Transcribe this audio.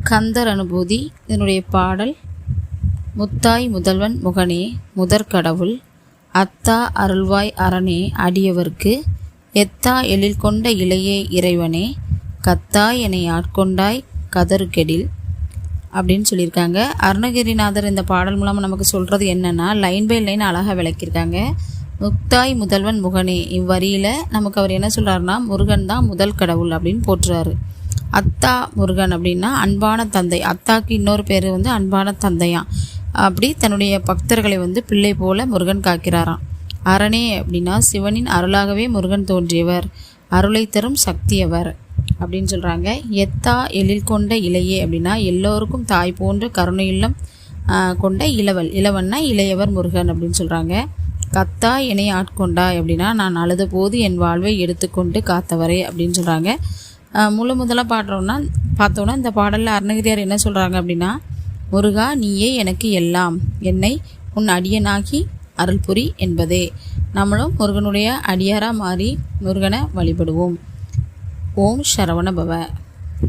கந்தர் அனுபூதி. இதனுடைய பாடல்: முத்தாய் முதல்வன் முகனே முதற்கடவுள், அத்தா அருள்வாய் அரணே அடியவர்க்கு, எத்தா எழில் கொண்ட இளையே இறைவனே, கத்தாய் என்னை ஆட்கொண்டாய் கதறுகெடில் அப்படின்னு சொல்லியிருக்காங்க. அருணகிரிநாதர் இந்த பாடல் மூலமாக நமக்கு சொல்கிறது என்னென்னா, லைன் பை லைன் அழகாக விளக்கியிருக்காங்க. முக்தாய் முதல்வன் முகனே, இவ்வரியில் நமக்கு அவர் என்ன சொல்கிறாருன்னா, முருகன் தான் முதல் கடவுள் அப்படின்னு போற்றுறாரு. அத்தா முருகன் அப்படின்னா அன்பான தந்தை. அத்தாக்கு இன்னொரு பேர் அன்பான தந்தையாம். அப்படி தன்னுடைய பக்தர்களை பிள்ளை போல முருகன் காக்கிறாராம். அரணே அப்படின்னா சிவனின் அருளாகவே முருகன் தோன்றியவர், அருளை தரும் சக்தியவர் அப்படின்னு சொல்கிறாங்க. எத்தா எழில் கொண்ட இளையே அப்படின்னா எல்லோருக்கும் தாய் போன்ற கருணையுள்ளம் கொண்ட இளவல். இளவன்னா இளையவர் முருகன் அப்படின்னு சொல்கிறாங்க. கத்தா என்னை ஆட்கொண்டாய் அப்படின்னா நான் அழுத போது என் வாழ்வை எடுத்துக்கொண்டு காத்தவரே அப்படின்னு சொல்கிறாங்க. முதலாக பார்த்தோன்னா இந்த பாடலில் அருணகிரியார் என்ன சொல்கிறாங்க அப்படின்னா, முருகா நீயே எனக்கு எல்லாம், என்னை உன் அடியனாகி அருள் புரி என்பதே. நம்மளும் முருகனுடைய அடியாராக மாறி முருகனை வழிபடுவோம். ஓம் சரவண பவ.